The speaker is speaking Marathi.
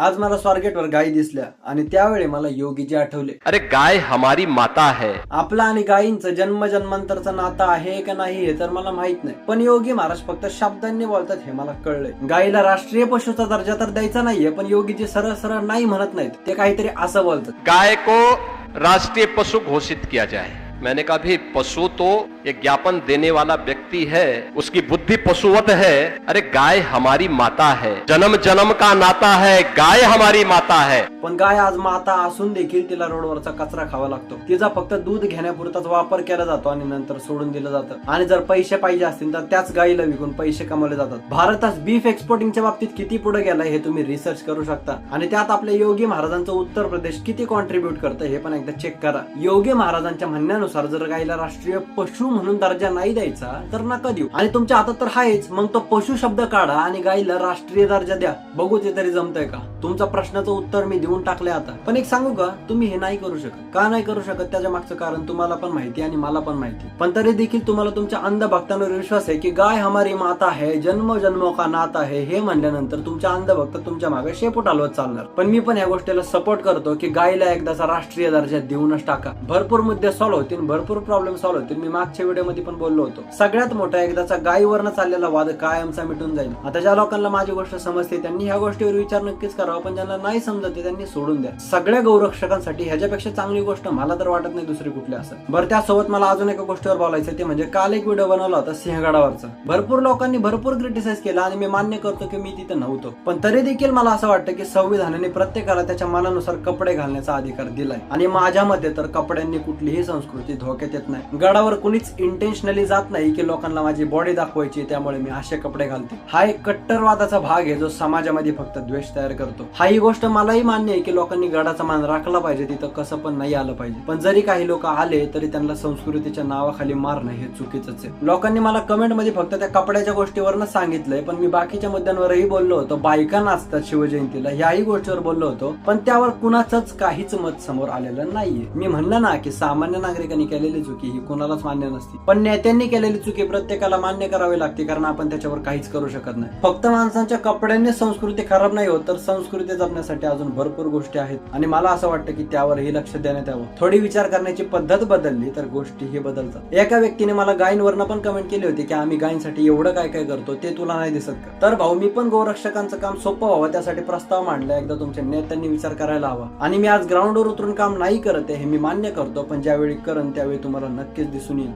आज मला स्वारगेटवर गायी दिसल्या आणि त्यावेळी मला योगीजी आठवले. अरे गाय हमारी माता है. आपला आणि गायींचं जन्म जन्मांतरचं नातं आहे का नाही हे तर मला माहित नाही, पण योगी महाराज फक्त शब्दांनी बोलतात हे मला कळलंय. गायीला राष्ट्रीय पशुचा दर्जा तर द्यायचा नाहीये, पण योगीजी सरळ सरळ नाही म्हणत नाहीत, ते काहीतरी असं बोलतात. गाय को राष्ट्रीय पशु घोषित किया जाए. मैंने कहा भी पशु तो एक ज्ञापन देने वाला व्यक्ति है, उसकी बुद्धि पशुवत है. अरे गाय हमारी माता है, जन्म जन्म का नाता है, गाय हमारी माता है. पण गाय आज माता असून देखील तिला रोडवरचा कचरा खावा लागतो. तिचा फक्त दूध घेण्यापुरताच वापर केला जातो आणि नंतर सोडून दिलं जातं. आणि जर पैसे पाहिजे असतील तर त्याच गायीला विकून पैसे कमवले जातात. भारतात बीफ एक्सपोर्टिंगच्या बाबतीत किती पुढे गेलाय हे तुम्ही रिसर्च करू शकता. आणि त्यात आपल्या योगी महाराजांचं उत्तर प्रदेश किती कॉन्ट्रीब्युट करतं हे पण एकदा चेक करा. योगी महाराजांच्या म्हणण्यानुसार जर गायीला राष्ट्रीय पशु म्हणून दर्जा नाही द्यायचा तर नका देऊ. आणि तुमच्या हातात तर आहेच, मग तो पशु शब्द काढा आणि गायीला राष्ट्रीय दर्जा द्या. बघू ते तरी जमतंय का. तुमच्या प्रश्नाचं उत्तर मी देऊन टाकले आता. पण एक सांगू का, तुम्ही हे नाही करू शकत. का नाही करू शकत त्याच्या मागचं कारण तुम्हाला पण माहिती आणि मला पण माहिती. पण तरी देखील तुम्हाला तुमच्या अंधभक्तांवर विश्वास आहे की गाय हमारी माता है, जन्म जन्मों का नाता है हे म्हणल्यानंतर तुमच्या अंधभक्त तुमच्या मागे शेपूट हलवत चालणार. पण मी पण या गोष्टीला सपोर्ट करतो की गायीला एकदाचा राष्ट्रीय दर्जा देऊनच टाका. भरपूर मुद्दे सॉल्व्ह होतील, भरपूर प्रॉब्लेम सॉल्व्ह होतील. मी मागच्या व्हिडिओमध्ये पण बोललो होतो. सगळ्यात मोठा एकदाचा गायीवरनं चाललेला वाद कायमचा मिटून जाईल. आता ज्या लोकांना माझी गोष्ट समजते त्यांनी ह्या गोष्टीवर विचार नक्कीच करावा, पण ज्यांना नाही समजते त्यांनी सोडून द्या. सगळ्या गौरक्षकांसाठी ह्याच्यापेक्षा चांगली गोष्ट मला तर वाटत नाही दुसरी कुठली असेल. बरं, त्यासोबत मला अजून एका गोष्टीवर बोलायचं, ते म्हणजे काल एक व्हिडिओ बनवला होता सिंहगडावरचा. भरपूर लोकांनी भरपूर क्रिटिसाइज केला आणि मी मान्य करतो की मी तिथे नव्हतो. पण तरी देखील मला असं वाटतं की संविधानाने प्रत्येकाला त्याच्या मनानुसार कपडे घालण्याचा अधिकार दिलाय. आणि माझ्या मते तर कपड्यांनी कुठलीही संस्कृती धोक्यात येत नाही. गडावर कुणीच इंटेन्शनली जात नाही की लोकांना माझी बॉडी दाखवायची त्यामुळे मी असे कपडे घालते. हा एक कट्टरवादाचा भाग आहे जो समाजामध्ये फक्त द्वेष तयार करतो. हा ही गोष्ट मलाही मान्य आहे की लोकांनी गडाचा मान राखला पाहिजे, तिथं कसं पण नाही आलं पाहिजे. पण जरी काही लोक आले तरी त्यांना संस्कृतीच्या नावाखाली मारणं हे चुकीचंच आहे. लोकांनी मला कमेंट मध्ये फक्त त्या कपड्याच्या गोष्टीवरनं सांगितलंय, पण मी बाकीच्या मुद्द्यांवरही बोललो होतो. बायका नाचतात शिवजयंतीला ह्याही गोष्टीवर बोललो होतो, पण त्यावर कुणाचंच काहीच मत समोर आलेलं नाहीये. मी म्हणलं ना की सामान्य नागरिकांनी केलेली चुकी ही कुणालाच मान्य नसते, पण नेत्यांनी केलेली चुकी प्रत्येकाला मान्य करावी लागते, कारण आपण त्याच्यावर काहीच करू शकत नाही. फक्त माणसांच्या कपड्यांनी संस्कृती खराब नाही होत, तर संस्कृती जपण्यासाठी अजून भरपूर गोष्टी आहेत. आणि मला असं वाटतं की त्यावरही लक्ष देण्यात यावं. थोडी विचार करण्याची पद्धत बदलली तर गोष्टीही बदलतात. एका व्यक्तीने मला गायींवरनं पण कमेंट केली होती की आम्ही गायींसाठी एवढं काय काय करतो ते तुला नाही दिसत का. तर भाऊ, मी पण गोरक्षकांचं काम सोपं व्हावं त्यासाठी प्रस्ताव मांडला. एकदा तुमच्या नेत्यांनी विचार करायला हवा. आणि मी आज ग्राउंडवर उतरून काम नाही करत आहे हे मी मान्य करतो, पण ज्यावेळी करन त्यावेळी तुम्हाला नक्कीच दिसून येईल.